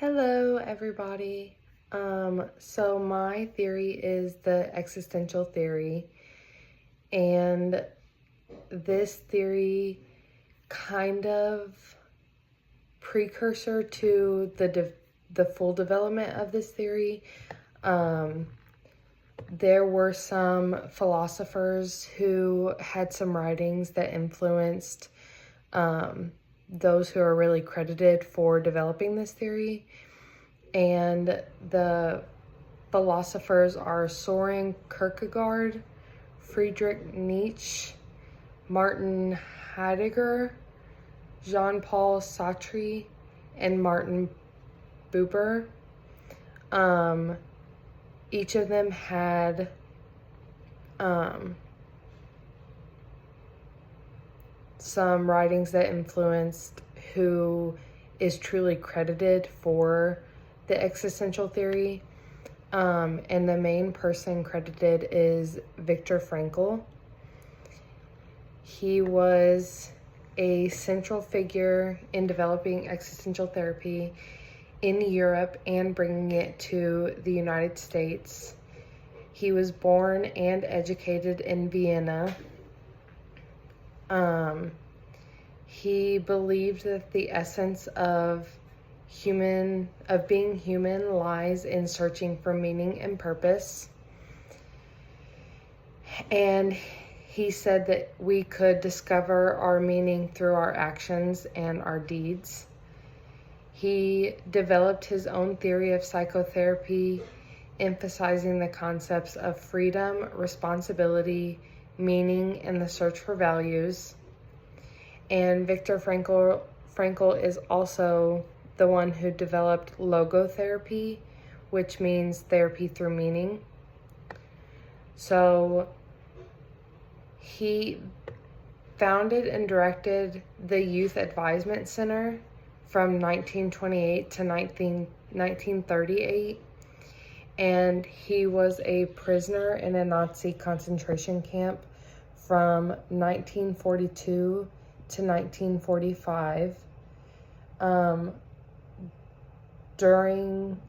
Hello, everybody. So my theory is the existential theory, and this theory kind of precursor to the full development of this theory. There were some philosophers who had some writings that influenced those who are really credited for developing this theory. And the philosophers are Soren Kierkegaard, Friedrich Nietzsche, Martin Heidegger, Jean-Paul Sartre, and Martin Buber. Each of them had some writings that influenced who is truly credited for the existential theory. And the main person credited is Viktor Frankl. He was a central figure in developing existential therapy in Europe and bringing it to the United States. He was born and educated in Vienna. He believed that the essence of being human lies in searching for meaning and purpose. And he said that we could discover our meaning through our actions and our deeds. He developed his own theory of psychotherapy, emphasizing the concepts of freedom, responsibility, meaning, and the search for values. And Viktor Frankl is also the one who developed logotherapy, which means therapy through meaning. So he founded and directed the Youth Advisement Center from 1928 to 1938. And he was a prisoner in a Nazi concentration camp from 1942 to 1945. During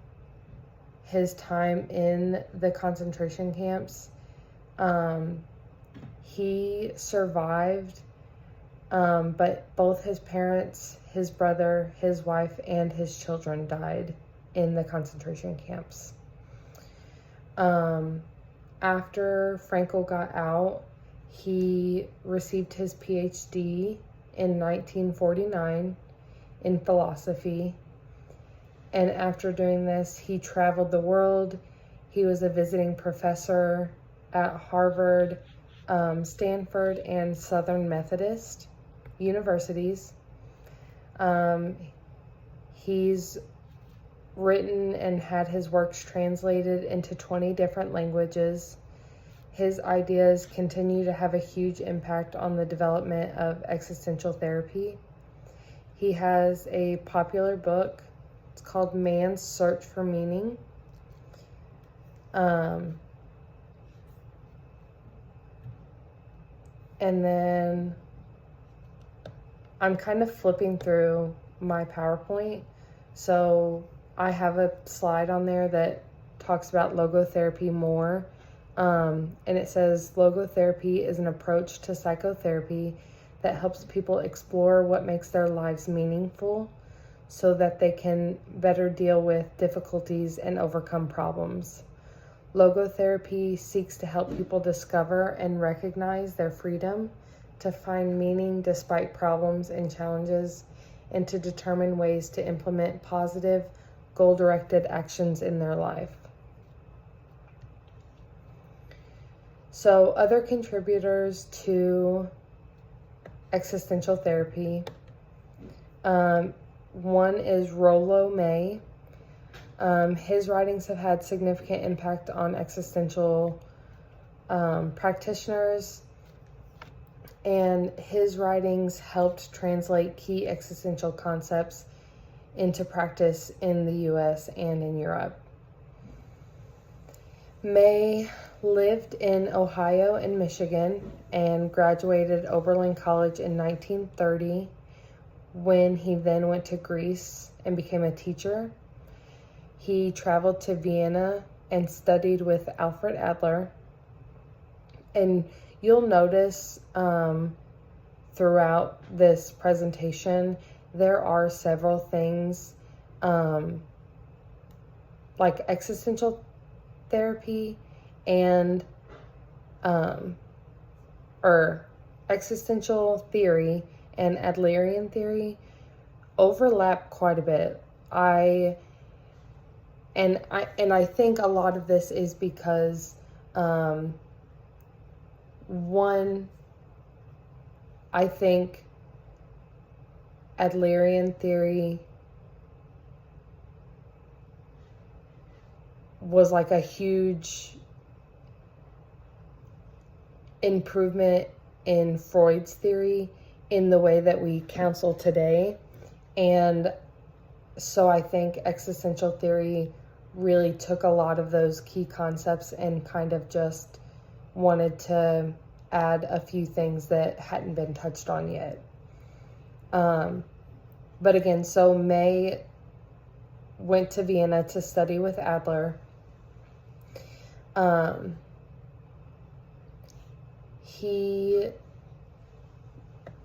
his time in the concentration camps, he survived, but both his parents, his brother, his wife, and his children died in the concentration camps. After Frankl got out, he received his PhD in 1949 in philosophy. And after doing this, he traveled the world. He was a visiting professor at Harvard, Stanford, and Southern Methodist universities. He's written and had his works translated into 20 different languages. His ideas continue to have a huge impact on the development of existential therapy. He has a popular book. It's called Man's Search for Meaning. And then I'm kind of flipping through my PowerPoint. So I have a slide on there that talks about logotherapy more. And it says, logotherapy is an approach to psychotherapy that helps people explore what makes their lives meaningful so that they can better deal with difficulties and overcome problems. Logotherapy seeks to help people discover and recognize their freedom, to find meaning despite problems and challenges, and to determine ways to implement positive, goal-directed actions in their life. So other contributors to existential therapy, one is Rollo May. His writings have had significant impact on existential practitioners, and his writings helped translate key existential concepts into practice in the US and in Europe. May lived in Ohio and Michigan and graduated Oberlin College in 1930, when he then went to Greece and became a teacher. he traveled to Vienna and studied with Alfred Adler. And you'll notice throughout this presentation, there are several things like existential therapy and or existential theory and Adlerian theory overlap quite a bit. I think a lot of this is because one, I think Adlerian theory was like a huge improvement in Freud's theory in the way that we counsel today. And so I think existential theory really took a lot of those key concepts and kind of just wanted to add a few things that hadn't been touched on yet. But again, so May went to Vienna to study with Adler. He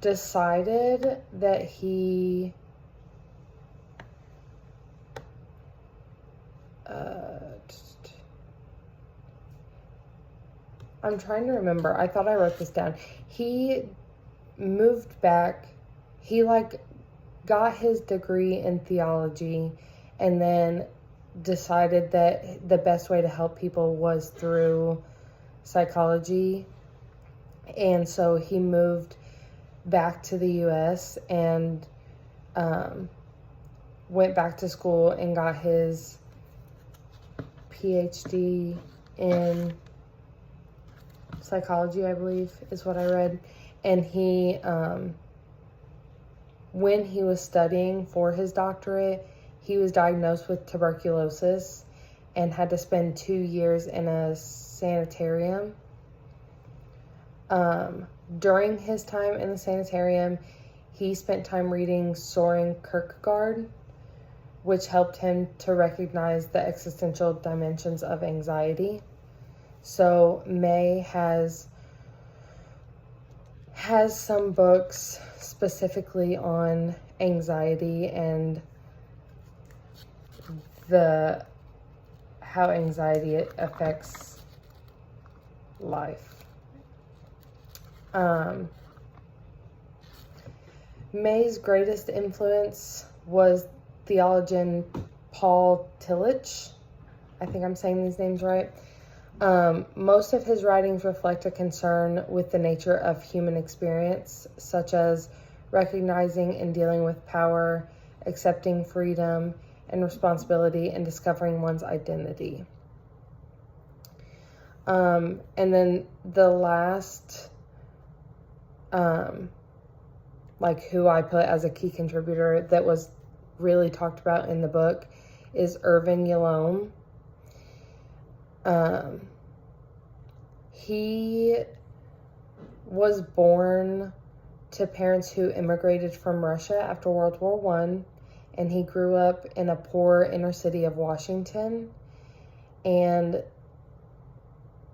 decided that he I'm trying to remember. I thought I wrote this down. He moved back. He got his degree in theology and then decided that the best way to help people was through psychology. And so he moved back to the US and went back to school and got his PhD in psychology, I believe is what I read. And he when he was studying for his doctorate, he was diagnosed with tuberculosis and had to spend 2 years in a sanitarium. During his time in the sanitarium, he spent time reading Soren Kierkegaard, which helped him to recognize the existential dimensions of anxiety. So May has some books specifically on anxiety and how anxiety affects life. May's greatest influence was theologian Paul Tillich. I think I'm saying these names right. Most of his writings reflect a concern with the nature of human experience, such as recognizing and dealing with power, accepting freedom and responsibility, and discovering one's identity. And then the last, who I put as a key contributor that was really talked about in the book is Irvin Yalom. He was born to parents who immigrated from Russia after World War I, and he grew up in a poor inner city of Washington. And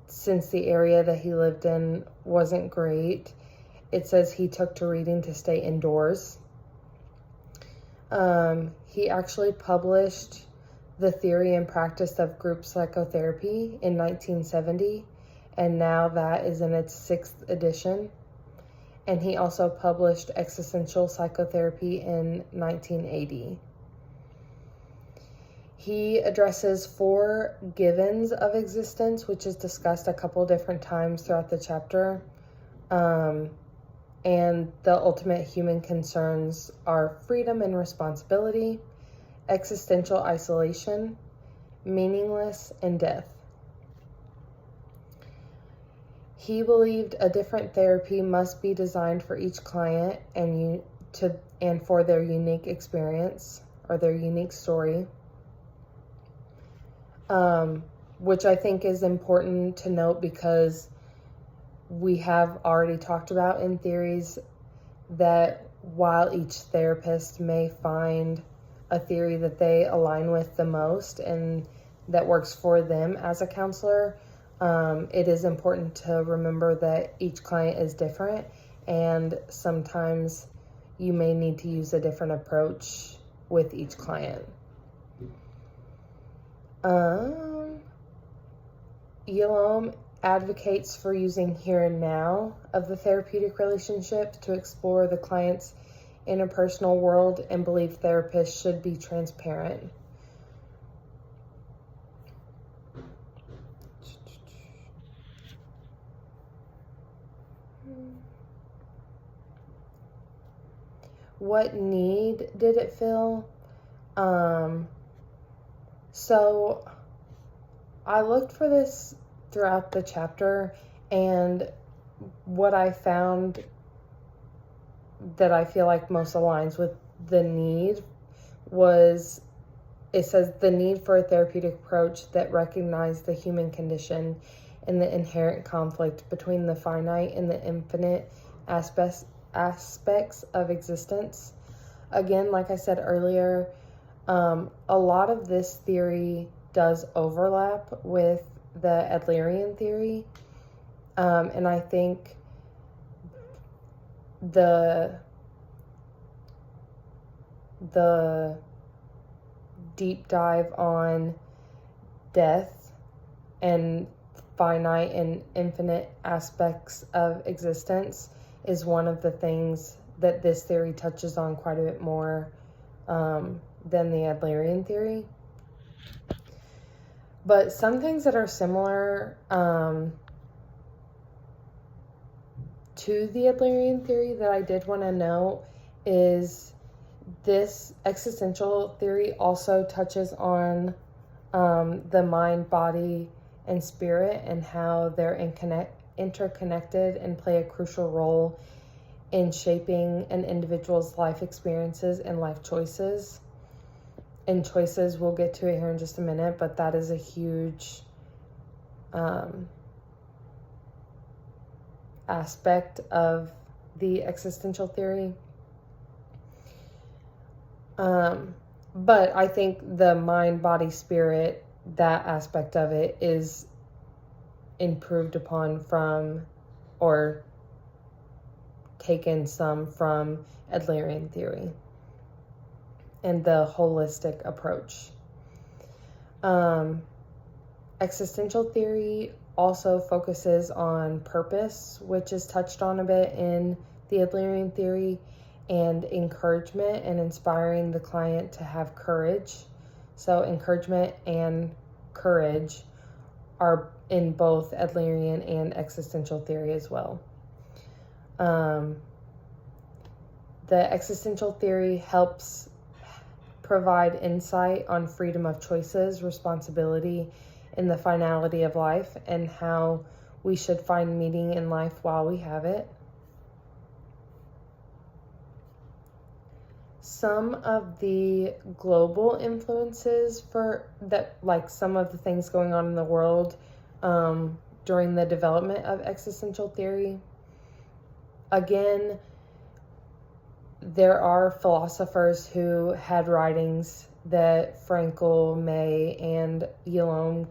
since the area that he lived in wasn't great, it says he took to reading to stay indoors. He actually published The Theory and Practice of Group Psychotherapy in 1970, and now that is in its 6th edition. And he also published Existential Psychotherapy in 1980. He addresses 4 givens of existence, which is discussed a couple different times throughout the chapter. And the ultimate human concerns are freedom and responsibility, existential isolation, meaningless, and death. He believed a different therapy must be designed for each client and for their unique experience or their unique story, which I think is important to note because we have already talked about in theories that while each therapist may find a theory that they align with the most and that works for them as a counselor. It is important to remember that each client is different, and sometimes you may need to use a different approach with each client. Yalom advocates for using here and now of the therapeutic relationship to explore the client's interpersonal world and believe therapists should be transparent. What need did it fill? So I looked for this throughout the chapter, and what I found that I feel like most aligns with the need was, it says the need for a therapeutic approach that recognized the human condition and the inherent conflict between the finite and the infinite aspects of existence. Again, like I said earlier, a lot of this theory does overlap with the Adlerian theory, and I think the deep dive on death and finite and infinite aspects of existence is one of the things that this theory touches on quite a bit more than the Adlerian theory. But some things that are similar to the Adlerian theory that I did want to note is this existential theory also touches on the mind, body, and spirit, and how they're interconnected and play a crucial role in shaping an individual's life experiences and life choices. And choices, we'll get to it here in just a minute, but that is a huge aspect of the existential theory. But I think the mind, body, spirit, that aspect of it is improved upon from, or taken some from, Adlerian theory and the holistic approach. Existential theory also focuses on purpose, which is touched on a bit in the Adlerian theory, and encouragement and inspiring the client to have courage. So encouragement and courage are in both Adlerian and existential theory as well. The existential theory helps provide insight on freedom of choices, responsibility, and the finality of life, and how we should find meaning in life while we have it. Some of the global influences for that, like some of the things going on in the world during the development of existential theory. Again, there are philosophers who had writings that Frankl, May, and Yalom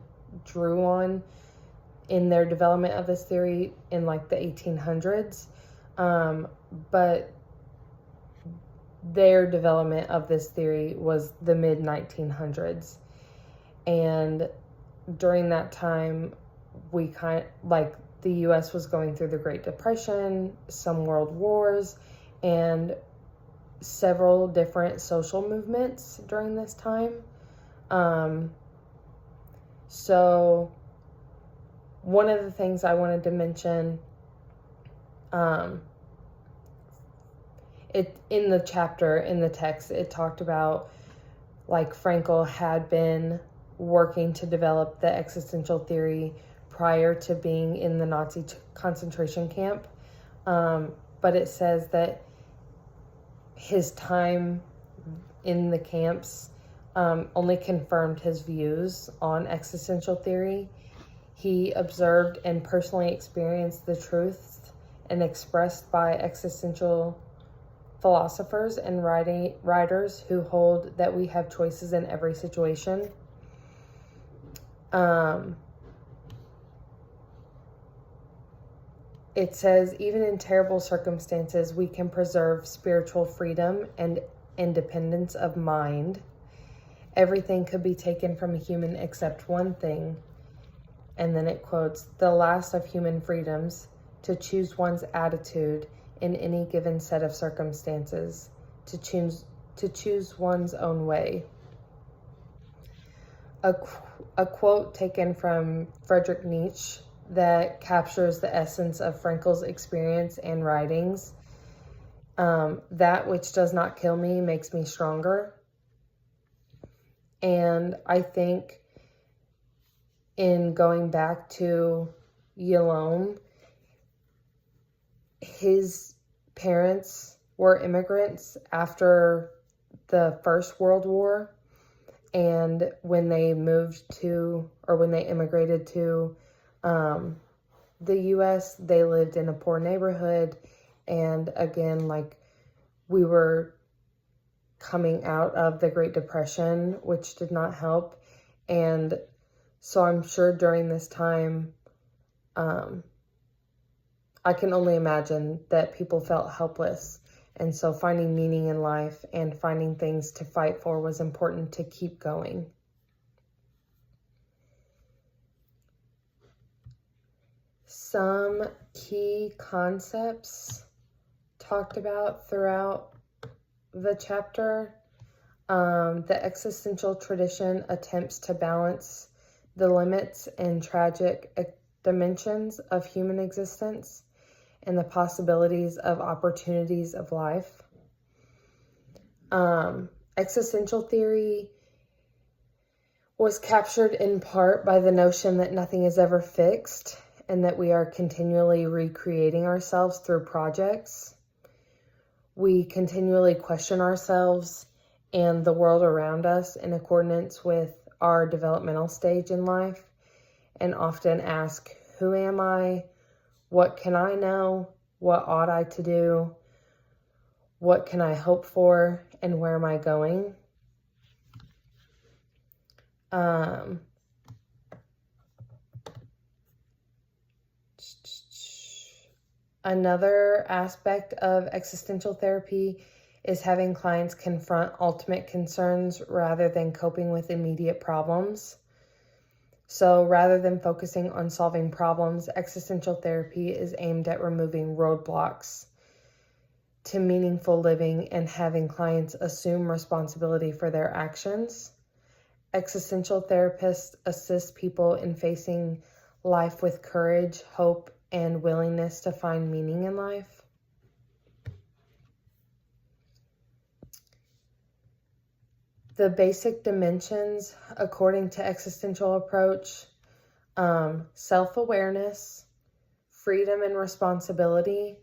drew on in their development of this theory in like the 1800s. But their development of this theory was the mid-1900s. And during that time, the US was going through the Great Depression, some world wars, and several different social movements during this time. So one of the things I wanted to mention, in the chapter, in the text, it talked about like Frankl had been working to develop the existential theory prior to being in the Nazi concentration camp. But it says that his time in the camps only confirmed his views on existential theory. He observed and personally experienced the truths and expressed by existential philosophers and writers who hold that we have choices in every situation. It says, even in terrible circumstances, we can preserve spiritual freedom and independence of mind. Everything could be taken from a human except one thing. And then it quotes, the last of human freedoms, to choose one's attitude in any given set of circumstances, to choose one's own way. A quote taken from Friedrich Nietzsche that captures the essence of Frankl's experience and writings. That which does not kill me makes me stronger. And I think in going back to Yalom, his parents were immigrants after the First World War. And when they immigrated to the U.S., they lived in a poor neighborhood. And again, like, we were coming out of the Great Depression, which did not help. And so I'm sure during this time, I can only imagine that people felt helpless. And so finding meaning in life and finding things to fight for was important to keep going. Some key concepts talked about throughout the chapter. The existential tradition attempts to balance the limits and tragic dimensions of human existence and the possibilities of opportunities of life. Existential theory was captured in part by the notion that nothing is ever fixed and that we are continually recreating ourselves through projects. We continually question ourselves and the world around us in accordance with our developmental stage in life, and often ask, who am I? What can I know? What ought I to do? What can I hope for? And where am I going? Another aspect of existential therapy is having clients confront ultimate concerns rather than coping with immediate problems. So rather than focusing on solving problems, existential therapy is aimed at removing roadblocks to meaningful living and having clients assume responsibility for their actions. Existential therapists assist people in facing life with courage, hope, and willingness to find meaning in life. The basic dimensions, according to existential approach, self-awareness, freedom and responsibility,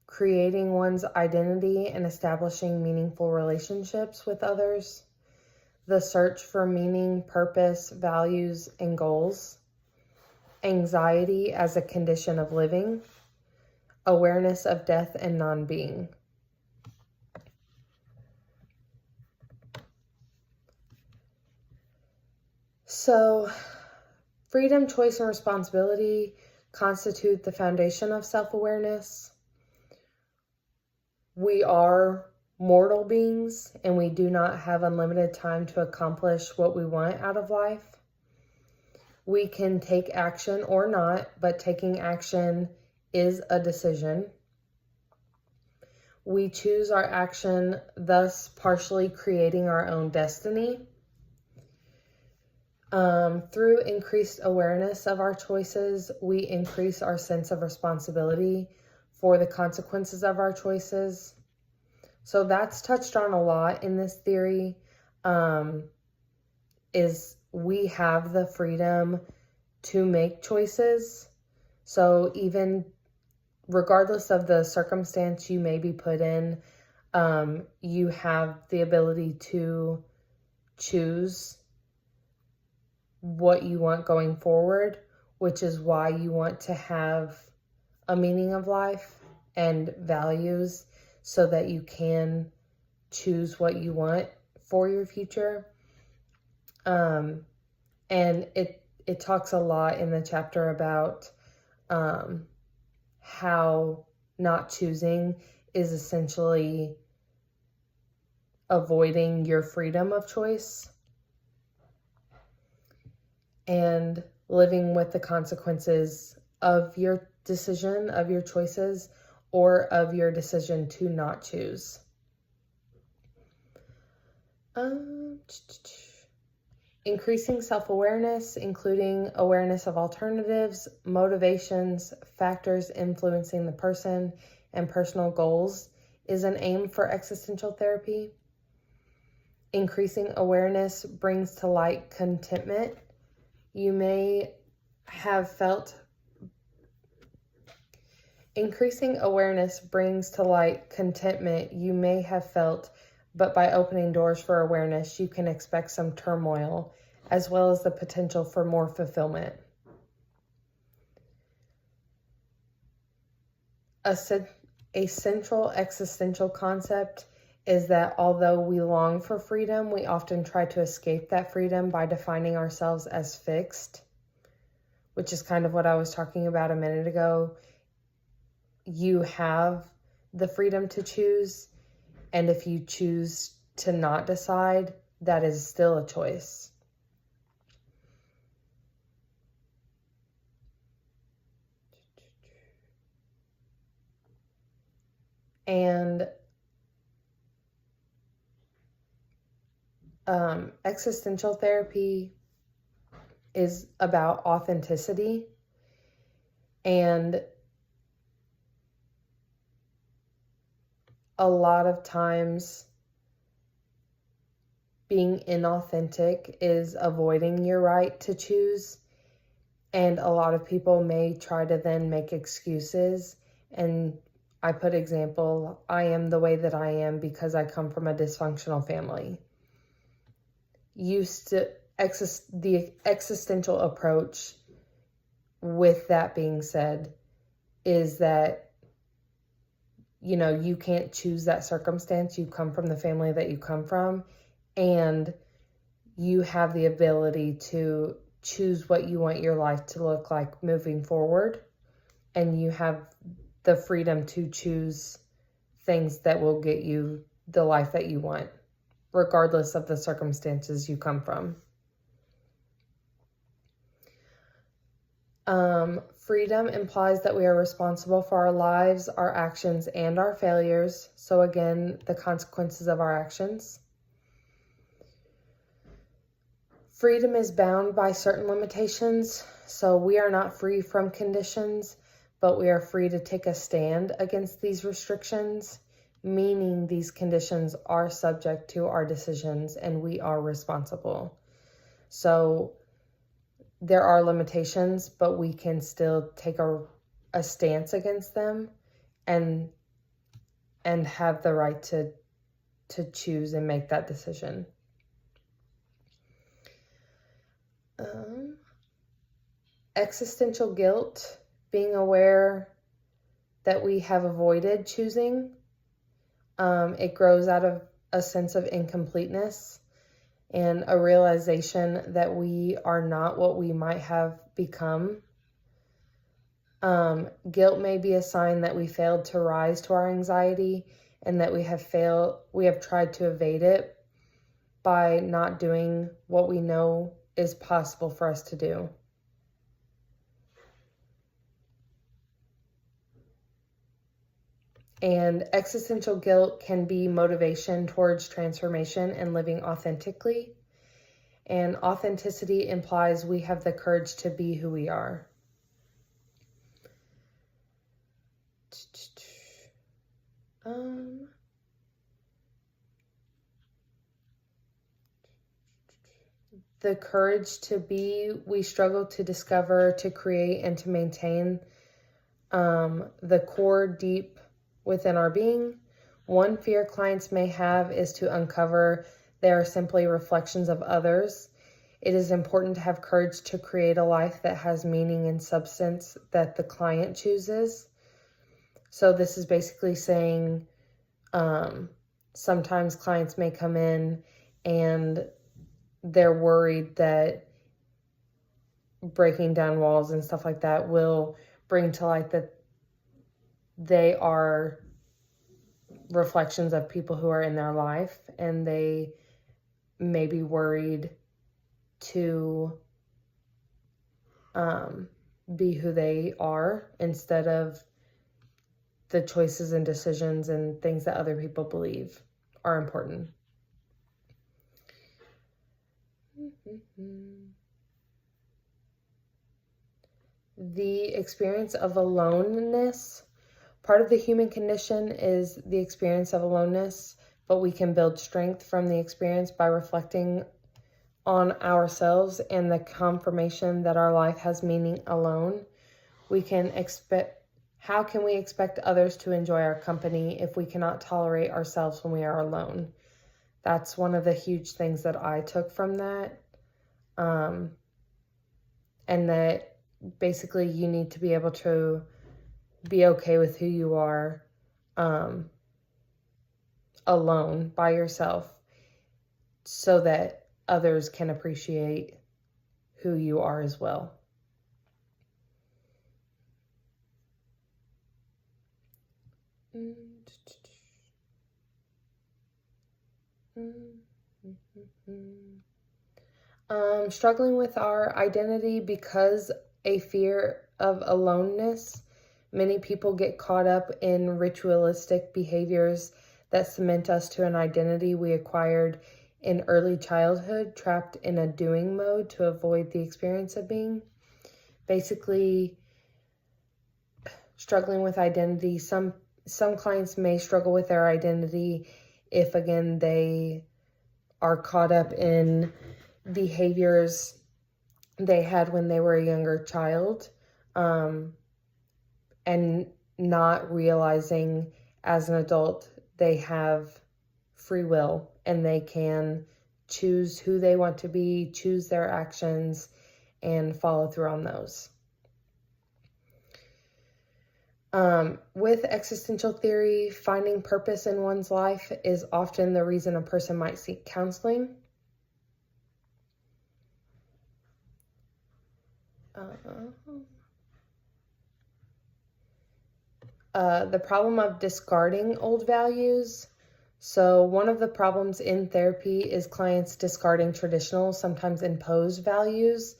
creating one's identity and establishing meaningful relationships with others, the search for meaning, purpose, values, and goals, anxiety as a condition of living, awareness of death and non-being. So, freedom, choice, and responsibility constitute the foundation of self-awareness. We are mortal beings, and we do not have unlimited time to accomplish what we want out of life. We can take action or not, but taking action is a decision. We choose our action, thus partially creating our own destiny. Through increased awareness of our choices, we increase our sense of responsibility for the consequences of our choices. So that's touched on a lot in this theory, is we have the freedom to make choices. So even regardless of the circumstance you may be put in, you have the ability to choose what you want going forward, which is why you want to have a meaning of life and values. so that you can choose what you want for your future. And it talks a lot in the chapter about how not choosing is essentially avoiding your freedom of choice and living with the consequences of your decision, of your choices, or of your decision to not choose. Increasing self-awareness, including awareness of alternatives, motivations, factors influencing the person, and personal goals, is an aim for existential therapy. Increasing awareness brings to light contentment. You may have felt. Increasing awareness brings to light contentment you may have felt, but by opening doors for awareness, you can expect some turmoil, as well as the potential for more fulfillment. A central existential concept is that although we long for freedom, we often try to escape that freedom by defining ourselves as fixed, which is kind of what I was talking about a minute ago. You have the freedom to choose, and if you choose to not decide, that is still a choice. And existential therapy is about authenticity, and a lot of times being inauthentic is avoiding your right to choose, and a lot of people may try to then make excuses. And I put example, I am the way that I am because I come from a dysfunctional family. The existential approach with that being said is that you can't choose that circumstance. You come from the family that you come from, and you have the ability to choose what you want your life to look like moving forward. And you have the freedom to choose things that will get you the life that you want, regardless of the circumstances you come from. Freedom implies that we are responsible for our lives, our actions, and our failures. So again, the consequences of our actions. Freedom is bound by certain limitations. So we are not free from conditions, but we are free to take a stand against these restrictions, meaning these conditions are subject to our decisions and we are responsible. So there are limitations, but we can still take a stance against them and have the right to choose and make that decision. Existential guilt, being aware that we have avoided choosing. It grows out of a sense of incompleteness and a realization that we are not what we might have become. Guilt may be a sign that we failed to rise to our anxiety and that we have tried to evade it by not doing what we know is possible for us to do. And existential guilt can be motivation towards transformation and living authentically. And authenticity implies we have the courage to be who we are. The courage to be, we struggle to discover, to create, and to maintain the core deep within our being. One fear clients may have is to uncover they are simply reflections of others. It is important to have courage to create a life that has meaning and substance that the client chooses. So this is basically saying Sometimes clients may come in and they're worried that breaking down walls and stuff like that will bring to light that they are reflections of people who are in their life, and they may be worried to be who they are instead of the choices and decisions and things that other people believe are important. The experience of aloneness. Part of the human condition is the experience of aloneness, but we can build strength from the experience by reflecting on ourselves and the confirmation that our life has meaning alone. How can we expect others to enjoy our company if we cannot tolerate ourselves when we are alone? That's one of the huge things that I took from that. And that basically you need to be able to be okay with who you are alone by yourself so that others can appreciate who you are as well. Struggling with our identity because a fear of aloneness. Many people get caught up in ritualistic behaviors that cement us to an identity we acquired in early childhood, trapped in a doing mode to avoid the experience of being. Basically, struggling with identity. Some clients may struggle with their identity if, again, they are caught up in behaviors they had when they were a younger child, and not realizing as an adult they have free will and they can choose who they want to be, choose their actions, and follow through on those. With existential theory, finding purpose in one's life is often the reason a person might seek counseling. The problem of discarding old values. So one of the problems in therapy is clients discarding traditional, sometimes imposed values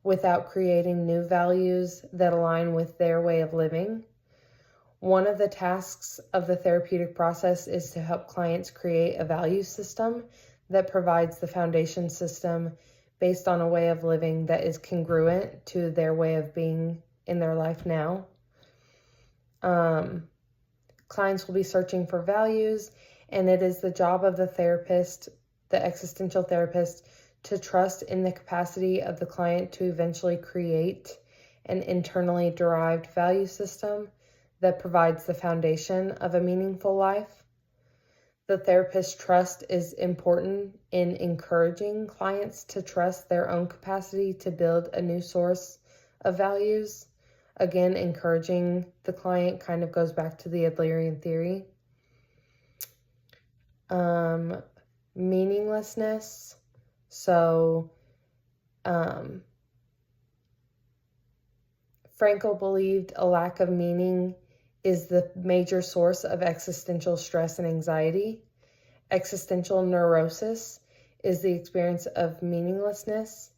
without creating new values that align with their way of living. One of the tasks of the therapeutic process is to help clients create a value system that provides the foundation system based on a way of living that is congruent to their way of being in their life now. Clients will be searching for values, and it is the job of the therapist, the existential therapist, to trust in the capacity of the client to eventually create an internally derived value system that provides the foundation of a meaningful life. The therapist's trust is important in encouraging clients to trust their own capacity to build a new source of values. Again, encouraging the client kind of goes back to the Adlerian theory. Meaninglessness. So, Frankl believed a lack of meaning is the major source of existential stress and anxiety. Existential neurosis is the experience of meaninglessness.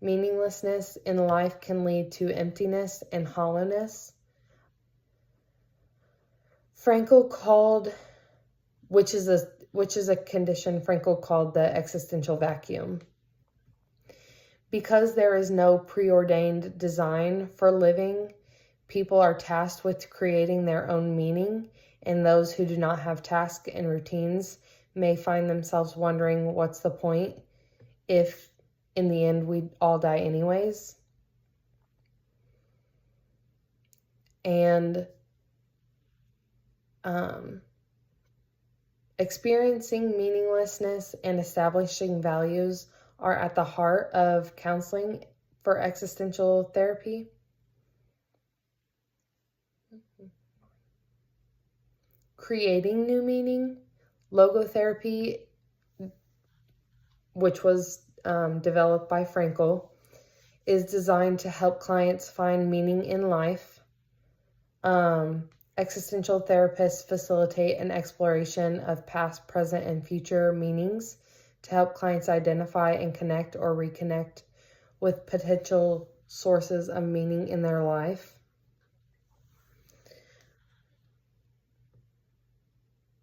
Meaninglessness in life can lead to emptiness and hollowness. Frankl called, which is a condition Frankl called the existential vacuum. Because there is no preordained design for living, people are tasked with creating their own meaning, and those who do not have tasks and routines may find themselves wondering what's the point if in the end we all die anyways. And experiencing meaninglessness and establishing values are at the heart of counseling for existential therapy. creating new meaning. Logotherapy, which was developed by Frankl, is designed to help clients find meaning in life. Existential therapists facilitate an exploration of past, present, and future meanings to help clients identify and connect or reconnect with potential sources of meaning in their life.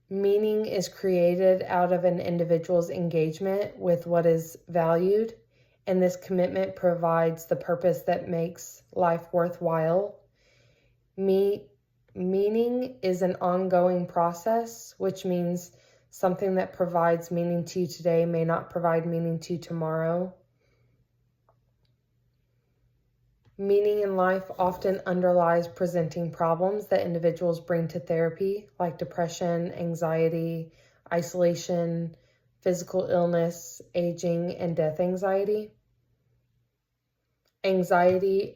Meaning is created out of an individual's engagement with what is valued, and this commitment provides the purpose that makes life worthwhile. Meaning is an ongoing process, which means something that provides meaning to you today may not provide meaning to you tomorrow. Meaning in life often underlies presenting problems that individuals bring to therapy, like depression, anxiety, isolation, physical illness, aging, and death anxiety. Anxiety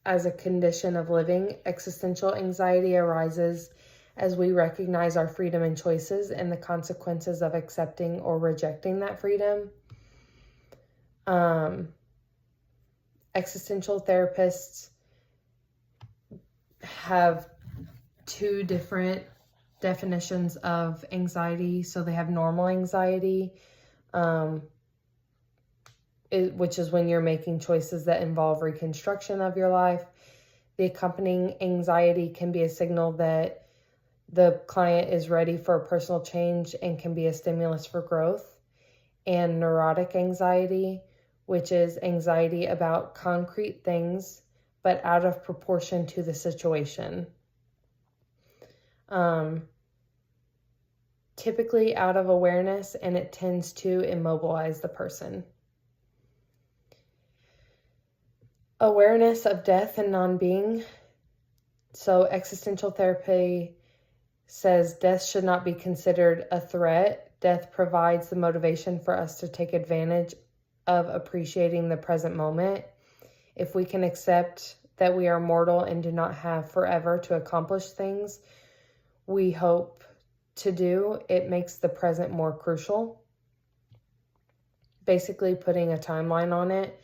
as a condition of living. Existential anxiety arises as we recognize our freedom and choices and the consequences of accepting or rejecting that freedom. Existential therapists have two different definitions of anxiety. So they have normal anxiety, which is when you're making choices that involve reconstruction of your life. The accompanying anxiety can be a signal that the client is ready for a personal change and can be a stimulus for growth. And neurotic anxiety, which is anxiety about concrete things, but out of proportion to the situation. Typically out of awareness, and it tends to immobilize the person. Awareness of death and non-being. So existential therapy says death should not be considered a threat. Death provides the motivation for us to take advantage of appreciating the present moment. If we can accept that we are mortal and do not have forever to accomplish things we hope to do, it makes the present more crucial. Basically putting a timeline on it.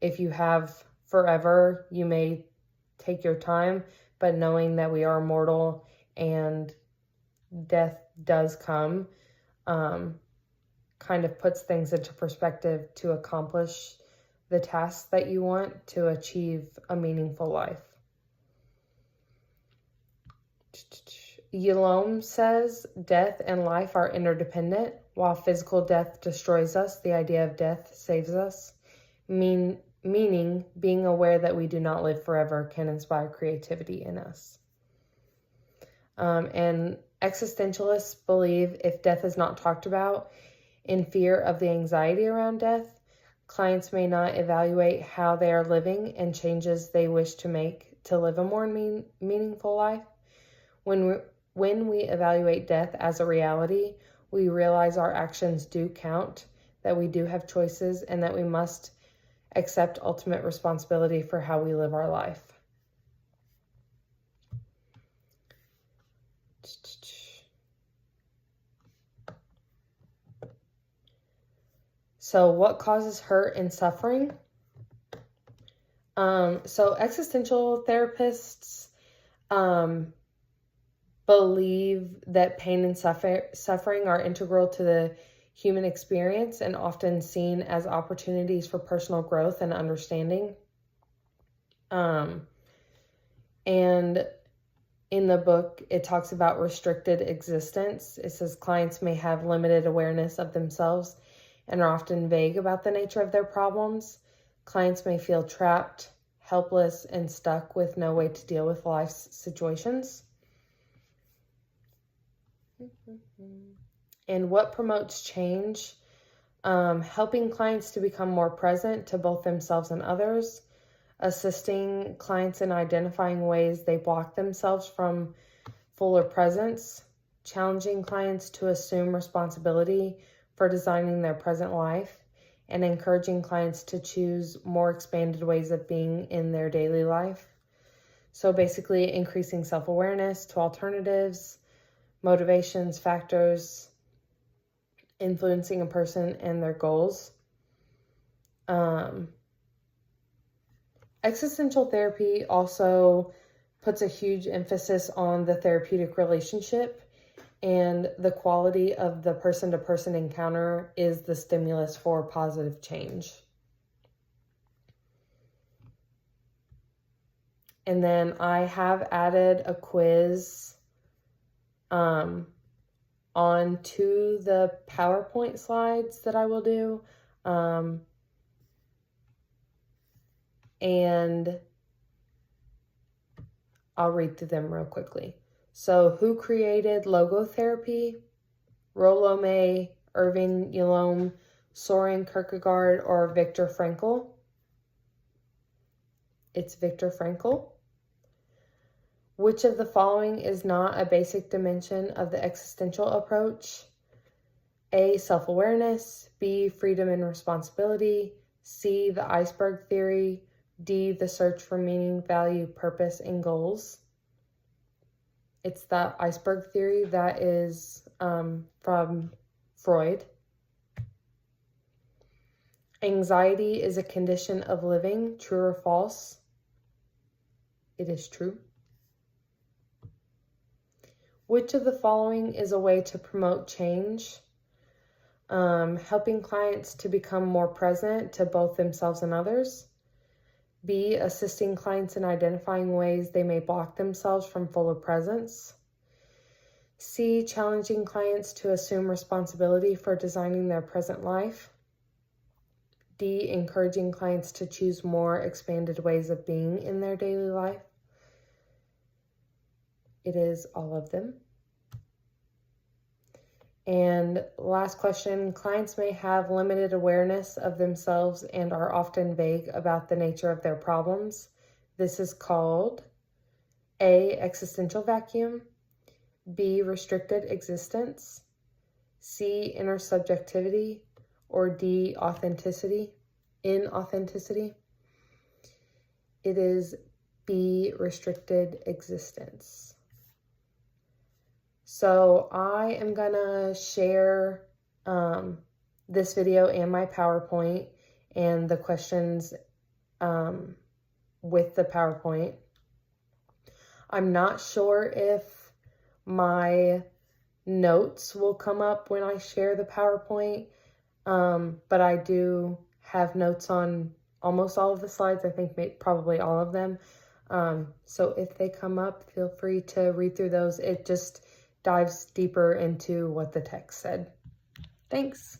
If you have forever, you may take your time, but knowing that we are mortal and death does come, kind of puts things into perspective to accomplish the tasks that you want to achieve a meaningful life. Yalom says death and life are interdependent. While physical death destroys us, the idea of death saves us. Meaning, being aware that we do not live forever can inspire creativity in us. And existentialists believe if death is not talked about, in fear of the anxiety around death, clients may not evaluate how they are living and changes they wish to make to live a more meaningful life. When we evaluate death as a reality, we realize our actions do count, that we do have choices, and that we must accept ultimate responsibility for how we live our life. So what causes hurt and suffering? So existential therapists believe that pain and suffering are integral to the human experience and often seen as opportunities for personal growth and understanding. And in the book, it talks about restricted existence. It says clients may have limited awareness of themselves and are often vague about the nature of their problems. Clients may feel trapped, helpless, and stuck with no way to deal with life's situations. And what promotes change? Helping clients to become more present to both themselves and others, assisting clients in identifying ways they block themselves from fuller presence, challenging clients to assume responsibility for designing their present life, and encouraging clients to choose more expanded ways of being in their daily life. So basically increasing self-awareness to alternatives, motivations, factors, influencing a person and their goals. Existential therapy also puts a huge emphasis on the therapeutic relationship, and the quality of the person-to-person encounter is the stimulus for positive change. And then I have added a quiz onto the PowerPoint slides that I will do. And I'll read through them real quickly. So, who created logotherapy? Rollo May, Irving Yalom, Soren Kierkegaard, or Viktor Frankl? It's Viktor Frankl. Which of the following is not a basic dimension of the existential approach? A, self-awareness. B, freedom and responsibility. C, the iceberg theory. D, the search for meaning, value, purpose, and goals. It's the iceberg theory that is from Freud. Anxiety is a condition of living. True or false? It is true. Which of the following is a way to promote change? Helping clients to become more present to both themselves and others. B, assisting clients in identifying ways they may block themselves from fuller presence. C, challenging clients to assume responsibility for designing their present life. D, encouraging clients to choose more expanded ways of being in their daily life. It is all of them. And last question, clients may have limited awareness of themselves and are often vague about the nature of their problems. This is called A, existential vacuum, B, restricted existence, C, inner subjectivity, or D, inauthenticity. It is B, restricted existence. So I am gonna share this video and my PowerPoint and the questions with the PowerPoint. I'm not sure if my notes will come up when I share the PowerPoint, but I do have notes on almost all of the slides. I think probably all of them. So if they come up, feel free to read through those. It just dives deeper into what the text said. Thanks.